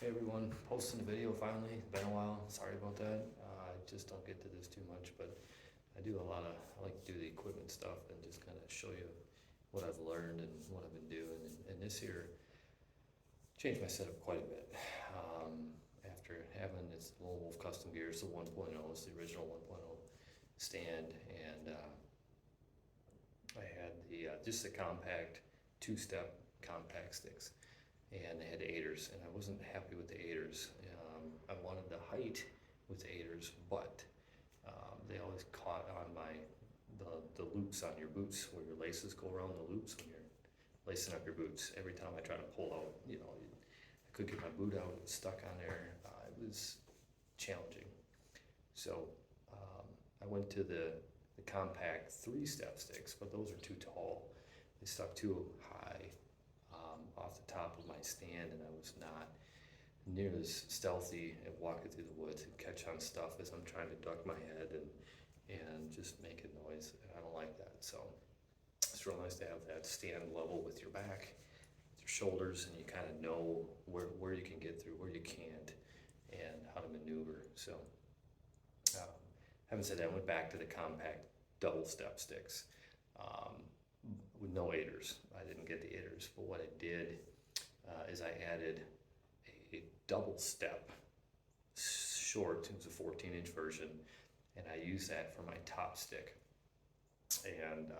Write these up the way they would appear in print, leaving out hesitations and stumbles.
Hey everyone, posting a video finally. It's been a while. Sorry about that. I just don't get to this too much, but I do a lot of, I like to do the equipment stuff and just kind of show you what I've learned and what I've been doing. And this year, changed my setup quite a bit. After having this Lone Wolf Custom Gears, the 1.0, it's the original 1.0 stand, and I had the just the compact two-step compact sticks, and they had aiders, and I wasn't happy with the aiders. I wanted the height with the aiders, but they always caught on the loops on your boots, where your laces go around the loops when you're lacing up your boots. Every time I try to pull out, I could get my boot out, it was stuck on there. It was challenging. So I went to the compact three-step sticks, but those are too tall. They stuck too high off the top of my stand, and I was not near as stealthy at walking through the woods and catch on stuff as I'm trying to duck my head and just make a noise. I don't like that. So it's real nice to have that stand level with your back, with your shoulders, and you kind of know where you can get through, where you can't, and how to maneuver. So having said that, I went back to the compact double step sticks with no aiders. I didn't get the aiders, but what I did is I added a double step short. It was a 14-inch version, and I used that for my top stick. And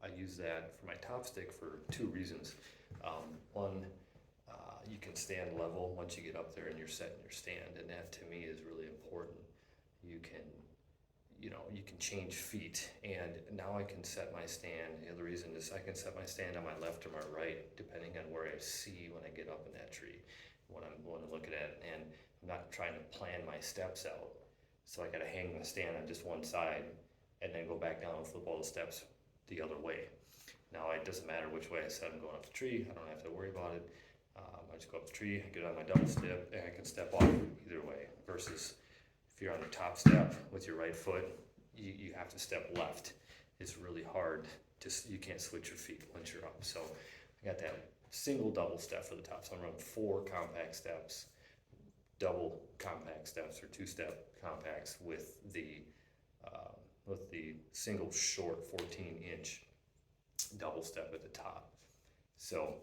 I use that for my top stick for two reasons. One, you can stand level once you get up there and you're setting your stand, and that to me is really important. You can change feet, and now I can set my stand. The other reason is I can set my stand on my left or my right, depending on where I see when I get up in that tree, when I'm looking at it, and I'm not trying to plan my steps out. So I gotta hang my stand on just one side and then go back down and flip all the steps the other way. Now it doesn't matter which way I set I'm going up the tree. I don't have to worry about it. I just go up the tree, I get on my double step, and I can step off either way. Versus if you're on the top step with your right foot, you have to step left. It's really hard. You can't switch your feet once you're up. So I got that single double step for the top. So I'm running 4 compact steps, double compact steps, or 2-step compacts with the single short 14-inch double step at the top. So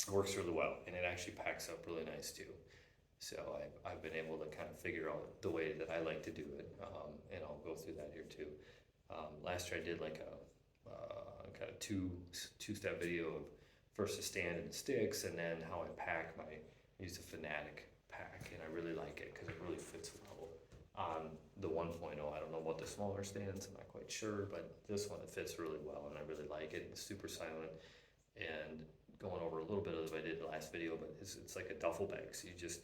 it works really well, and it actually packs up really nice too. So I've been able to kind of figure out the way that I like to do it, and I'll go through that here too. Last year I did like a kind of two-step video of first the stand and the sticks, and then how I pack I use a Fanatic pack, and I really like it because it really fits well on the 1.0. I don't know about the smaller stands, I'm not quite sure, but this one, it fits really well, and I really like it. It's super silent, and going over a little bit of what I did the last video, but it's like a duffel bag, so you can just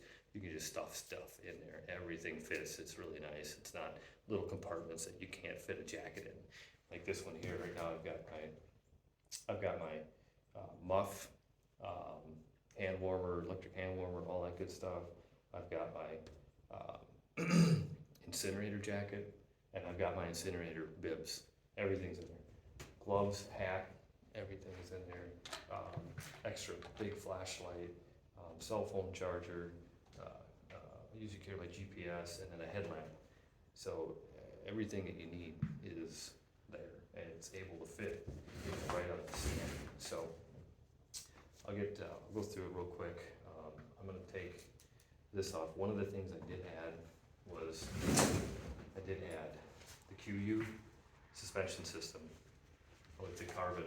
stuff stuff in there. Everything fits. It's really nice. It's not little compartments that you can't fit a jacket in. Like this one here right now, I've got my muff, hand warmer, electric hand warmer, all that good stuff. I've got my incinerator jacket, and I've got my incinerator bibs. Everything's in there. Gloves, hat, everything's in there. Extra big flashlight, cell phone charger. I usually carry my GPS, and then a headlamp. So everything that you need is there, and it's able to fit right on the stand. So I'll go through it real quick. I'm going to take this off. One of the things I did add was the QU suspension system with the carbon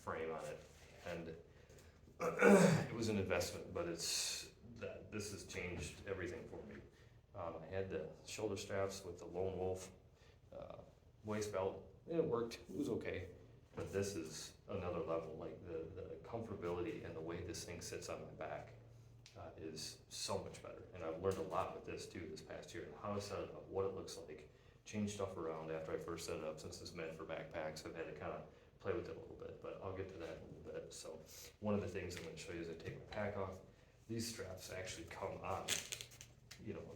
frame on it, and it was an investment, but this has changed everything for me. I had the shoulder straps with the Lone Wolf waist belt, and it worked. It was okay, but this is another level. Like the comfortability and the way this thing sits on my back is so much better. And I've learned a lot with this too this past year, and how to set it up, what it looks like, change stuff around after I first set it up. Since it's meant for backpacks, I've had to kind of play with it a little bit, but I'll get to that in a little bit. So one of the things I'm going to show you is I take my pack off. These straps actually come on,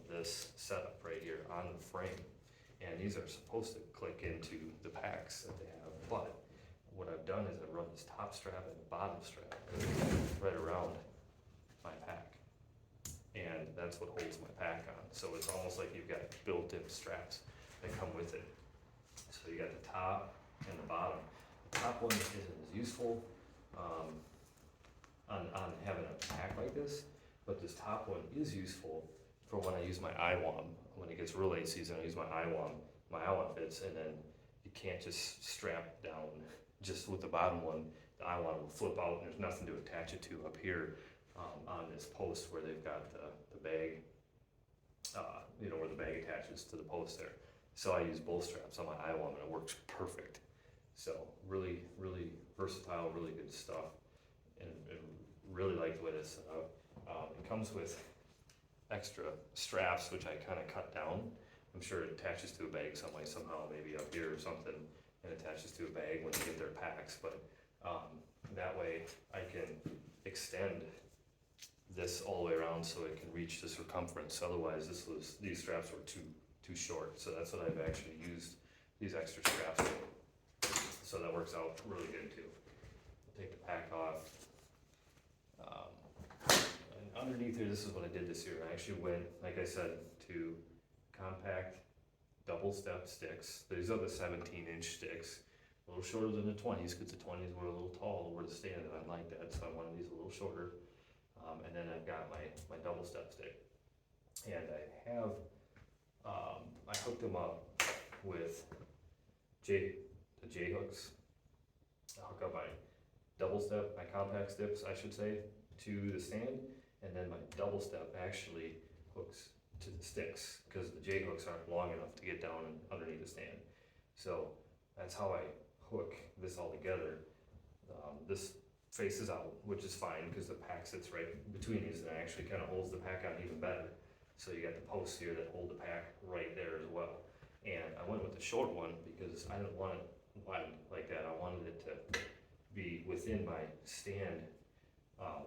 this setup right here on the frame, and these are supposed to click into the packs that they have. But what I've done is I've run this top strap and bottom strap right around my pack. that's what holds my pack on. So it's almost like you've got built-in straps that come with it. So you got the top and the bottom. The top one isn't as useful on having a pack like this, but this top one is useful for when I use my IWAM. When it gets real late season, I use my IWAM fits, and then you can't just strap down just with the bottom one. The IWAM will flip out and there's nothing to attach it to up here on this post where they've got the bag, where the bag attaches to the post there. So I use both straps on my IWAM and it works perfect. So really, really versatile, really good stuff, and really like the way this set up. It comes with extra straps, which I kind of cut down. I'm sure it attaches to a bag some way, somehow, maybe up here or something, and attaches to a bag when you get their packs. But that way I can extend this all the way around so it can reach the circumference. Otherwise, these straps were too short. So that's what I've actually used these extra straps for. So that works out really good too. I'll take the pack off. And underneath here, this is what I did this year. I actually went, like I said, to compact double step sticks. These are the 17-inch sticks, a little shorter than the 20s because the 20s were a little tall over the stand, and I like that, so I wanted these a little shorter. And then I've got my double step stick, and I have I hooked them up with the J hooks. I hook up my double step, my compact steps, I should say, to the stand, and then my double step actually hooks to the sticks because the J hooks aren't long enough to get down underneath the stand. So that's how I hook this all together. This faces out, which is fine because the pack sits right between these, and it actually kind of holds the pack on even better. So you got the posts here that hold the pack right there as well. And I went with the short one because I didn't want it wide like that. I wanted it to be within my stand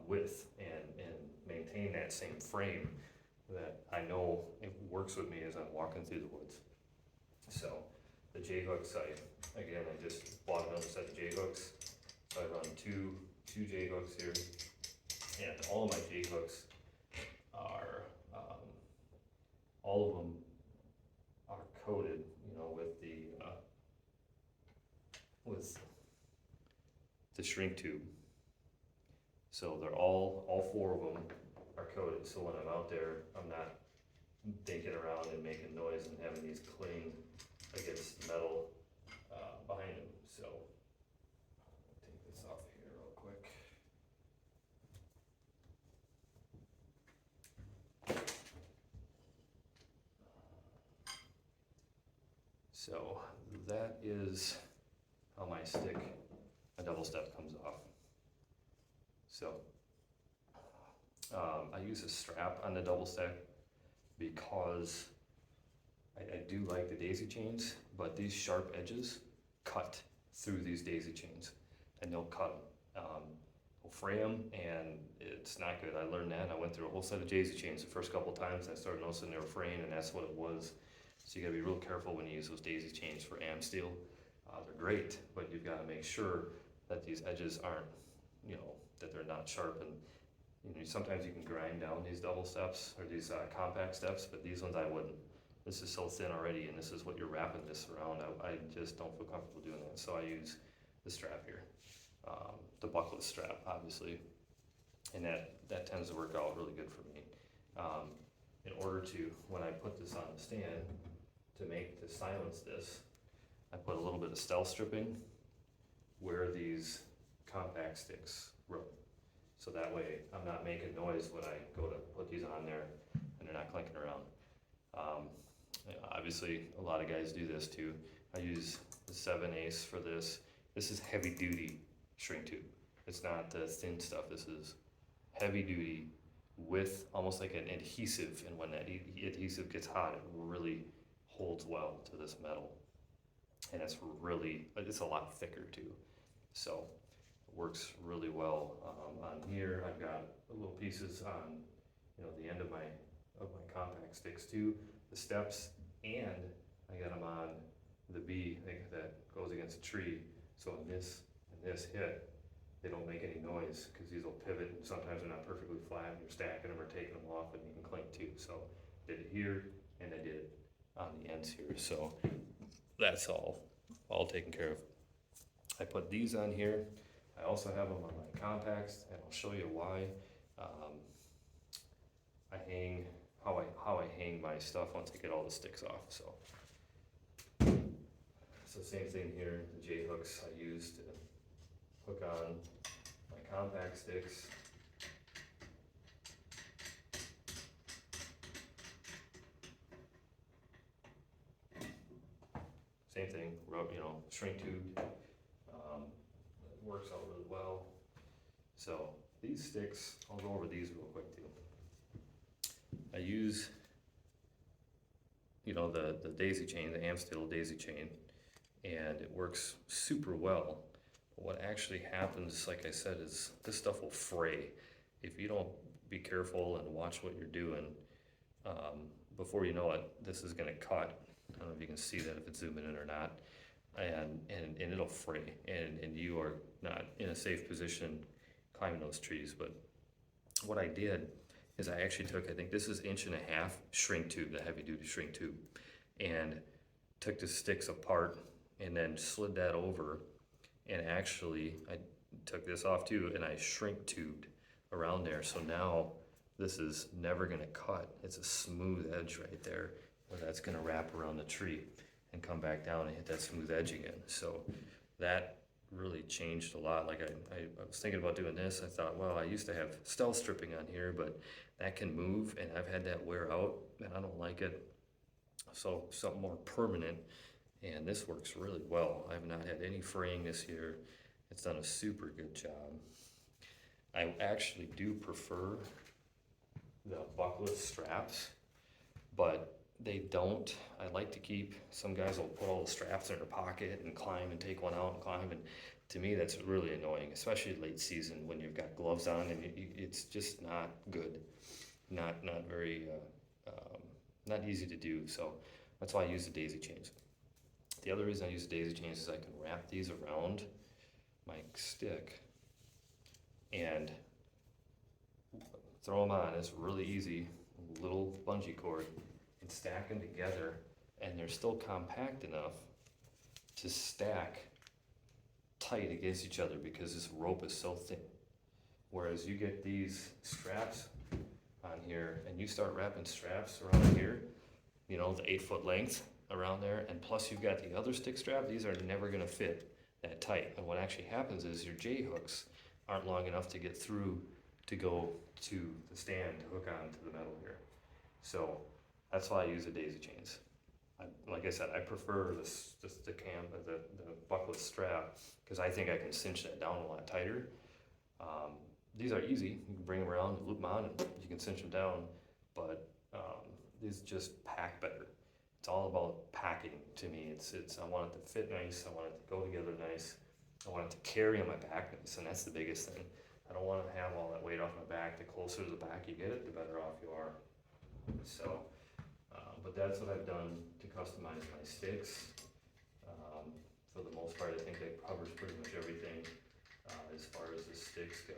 width and maintain that same frame that I know it works with me as I'm walking through the woods. So the J hooks, I just bought another set of J hooks. So I run two J hooks here, and all of my J hooks are, all of them are coated, with the shrink tube. So they're all four of them are coated. So when I'm out there, I'm not dinking around and making noise and having these cling against the metal behind them. So take this off here real quick. So that is how my double step comes off. So I use a strap on the double step because I do like the daisy chains, but these sharp edges cut through these daisy chains, and they'll cut them. They'll fray them, and it's not good. I learned that. I went through a whole set of daisy chains the first couple times, and I started noticing they were fraying, and that's what it was. So you gotta be real careful when you use those daisy chains for am steel. They're great, but you've gotta make sure that these edges aren't, that they're not sharp. And sometimes you can grind down these double steps or these compact steps, but these ones I wouldn't. This is so thin already, and this is what you're wrapping this around. I just don't feel comfortable doing that, so I use the strap here, the buckless strap, obviously, and that tends to work out really good for me. In order to, when I put this on the stand, to silence this, I put a little bit of stealth stripping where these compact sticks run. So that way I'm not making noise when I go to put these on there and they're not clinking around. Obviously a lot of guys do this too. I use the 7/8 for this. This is heavy duty shrink tube. It's not the thin stuff. This is heavy duty with almost like an adhesive, and when that adhesive gets hot, it really holds well to this metal. And it's a lot thicker too. So it works really well. On here, I've got little pieces on, the end of my compact sticks too, the steps, and I got them on the B that goes against a tree. So when this hit, they don't make any noise because these will pivot, and sometimes they're not perfectly flat. time you're stacking them or taking them off, and you can clink too. So did it here, and I did it on the ends here. So that's all taken care of. I put these on here. I also have them on my compacts, and I'll show you why. I hang how I hang my stuff once I get all the sticks off. So same thing here. The J hooks I use to hook on my compact sticks. Same thing, rub, shrink tube. It works out really well. So these sticks, I'll go over these real quick too. I use, the daisy chain, the Amstel daisy chain, and it works super well. But what actually happens, like I said, is this stuff will fray. If you don't be careful and watch what you're doing, before you know it, this is gonna cut. I don't know if you can see that if it's zooming in or not. And it'll fray, and you are not in a safe position climbing those trees. But what I did is I actually took, I think this is 1.5 inch shrink tube, the heavy duty shrink tube, and took the sticks apart and then slid that over, and actually I took this off too, and I shrink tubed around there. So now this is never gonna cut. It's a smooth edge right there, where that's gonna wrap around the tree and come back down and hit that smooth edge again. So that really changed a lot. Like I was thinking about doing this. I thought, well, I used to have stealth stripping on here, but that can move, and I've had that wear out, and I don't like it. So something more permanent, and this works really well. I've not had any fraying this year. It's done a super good job. I actually do prefer the buckless straps, but they don't. I like to keep, some guys will put all the straps in their pocket and climb and take one out and climb, and to me that's really annoying, especially late season when you've got gloves on, and it's just not good, not very not easy to do. So that's why I use the daisy chains. The other reason I use the daisy chains is I can wrap these around my stick and throw them on. It's really easy, little bungee cord, and stack them together, and they're still compact enough to stack tight against each other because this rope is so thin. Whereas you get these straps on here and you start wrapping straps around here, the 8-foot length around there, and plus you've got the other stick strap, these are never gonna fit that tight. And what actually happens is your J hooks aren't long enough to get through to go to the stand to hook on to the metal here. So that's why I use the daisy chains. Like I said, I prefer the buckless strap, because I think I can cinch that down a lot tighter. These are easy. You can bring them around, loop them on, and you can cinch them down. But these just pack better. It's all about packing to me. It's I want it to fit nice. I want it to go together nice. I want it to carry on my back nice, and that's the biggest thing. I don't want to have all that weight off my back. The closer to the back you get it, the better off you are. So. But that's what I've done to customize my sticks. For the most part, I think that covers pretty much everything as far as the sticks go.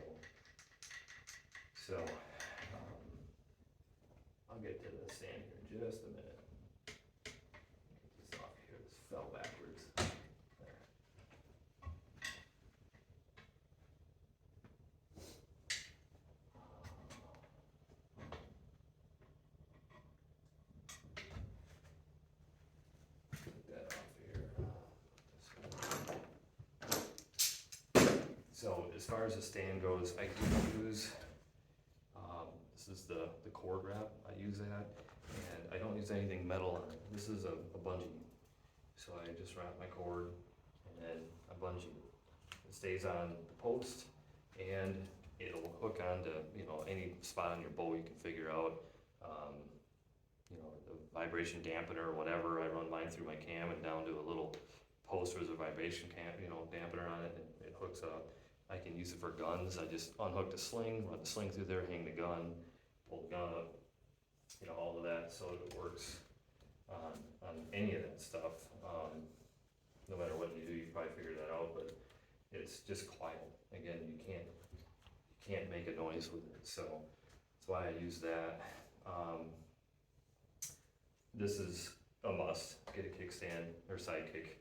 So I'll get to the stand here in just a minute. Get this off here. This fell backwards. There. So as far as the stand goes, I do use, this is the cord wrap, I use that, and I don't use anything metal on it. This is a bungee. So I just wrap my cord and then a bungee. It stays on the post, and it'll hook onto, any spot on your bow you can figure out. The vibration dampener or whatever, I run mine through my cam and down to a little post where there's a vibration dampener on it, and it hooks up. I can use it for guns. I just unhook the sling, run the sling through there, hang the gun, pull the gun up, all of that, so it works on any of that stuff. No matter what you do, you probably figure that out, but it's just quiet. Again, you can't make a noise with it. So That's why I use that. This is a must. Get a kickstand or sidekick,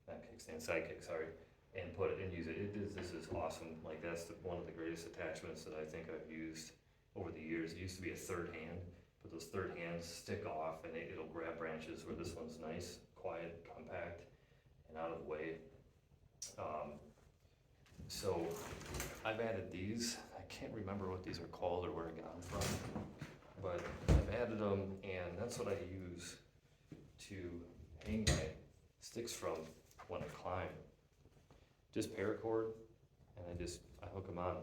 not kickstand, sidekick. Sorry, and put it and use it. This is awesome. Like that's one of the greatest attachments that I think I've used over the years. It used to be a third hand, but those third hands stick off and it'll grab branches. Where this one's nice, quiet, compact, and out of the way. So I've added these. I can't remember what these are called or where I got them from, but I've added them, and that's what I use to hang my sticks from when I climb. Just paracord, and I hook them on,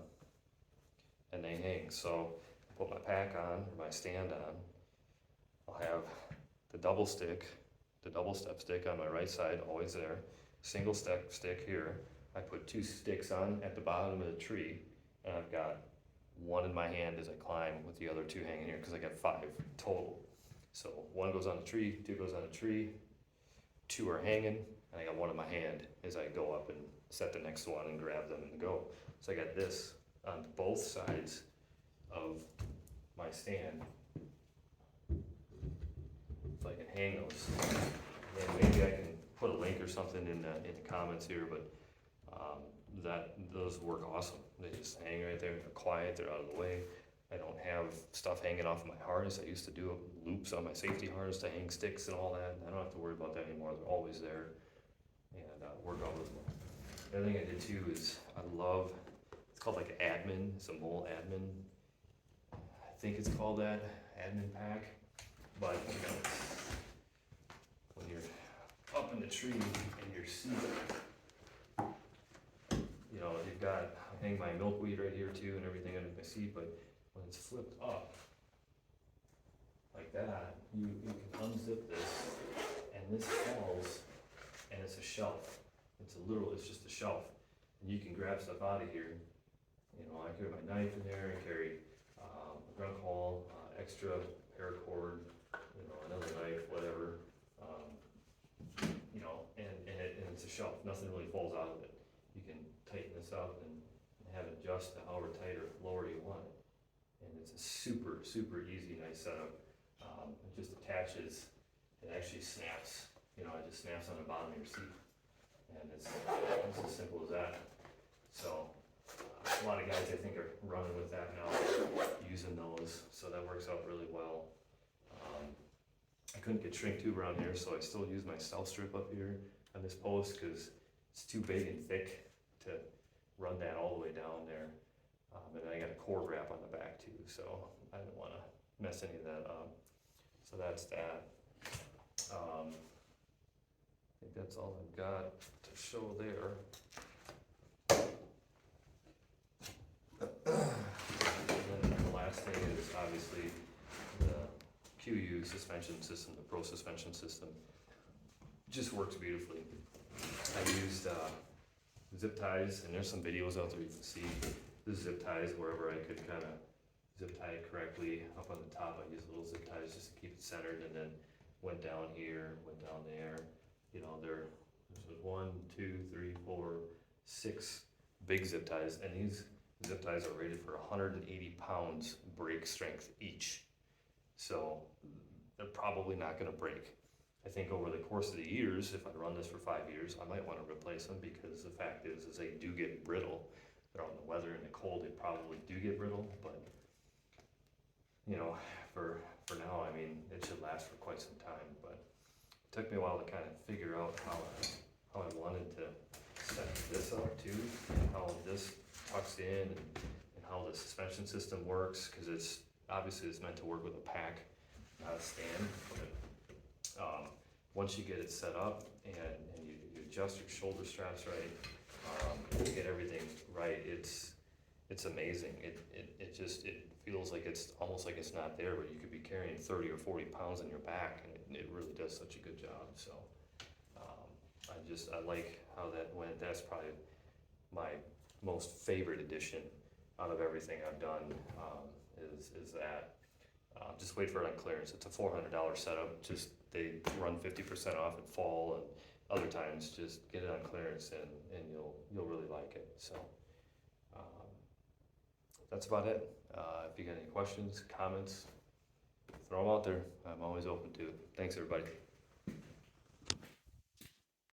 and they hang. So I put my pack on, or my stand on. I'll have the double step stick on my right side, always there. Single step stick here. I put 2 sticks on at the bottom of the tree, and I've got one in my hand as I climb with the other 2 hanging here, because I got 5 total. So 1 goes on the tree, 2 goes on the tree, 2 are hanging, and I got 1 in my hand as I go up and set the next one and grab them and go. So I got this on both sides of my stand. So I can hang those. And maybe I can put a link or something in the comments here, but those work awesome. They just hang right there, they're quiet, they're out of the way. I don't have stuff hanging off my harness. I used to do loops on my safety harness to hang sticks and all that. I don't have to worry about that anymore. They're always there and work out with them. The other thing I did too is I love, it's called like admin, it's a mole admin. I think it's called that, admin pack. But you know, when you're up in the tree and you're seated, you know, you've got, I hang my milkweed right here too and everything under my seat, but when it's flipped up like that, you can unzip this and this falls and it's a shelf. It's just a shelf. And you can grab stuff out of here. You know, I carry my knife in there, I carry a grunt haul, extra paracord, you know, another knife, whatever. You know, and it's a shelf. Nothing really falls out of it. You can tighten this up and have it adjust to however tight or lower you want it. And it's a super, super easy, nice setup. It just attaches, it actually snaps. You know, it just snaps on the bottom of your seat. And it's as simple as that. So a lot of guys I think are running with that now, using those. So that works out really well. I couldn't get shrink tube around here, so I still use my stealth strip up here on this post because it's too big and thick to run that all the way down there. And then I got a cord wrap on the back too, so I didn't want to mess any of that up. So that's that. I think that's all I've got to show there. And then the last thing is obviously the QU suspension system, the Pro suspension system. Just works beautifully. I used zip ties, and there's some videos out there you can see the zip ties wherever I could kind of zip tie it correctly. Up on the top, I used little zip ties just to keep it centered, and then went down here, went down there. You know, this was 1, 2, 3, 4, 6 big zip ties, and these zip ties are rated for 180 pounds brake strength each. So they're probably not going to break. I think over the course of the years, if I run this for 5 years, I might want to replace them because the fact is they do get brittle. They're out in the weather and the cold, they probably do get brittle, but you know, for now, I mean, it should last for quite some time. But it took me a while to kind of figure out how I wanted to set this up too, and how this tucks in, and how the suspension system works, because it's obviously it's meant to work with a pack, not a stand. But once you get it set up and you adjust your shoulder straps right, you get everything right, it's amazing. It feels like it's almost like it's not there, but you could be carrying 30 or 40 pounds on your back, and it really does such a good job. So I like how that went. That's probably my most favorite addition out of everything I've done, is that. Just wait for it on clearance. It's a $400 setup. Just they run 50% off at fall, and other times just get it on clearance, and you'll really like it. So that's about it. If you got any questions, comments, throw them out there. I'm always open to it. Thanks, everybody.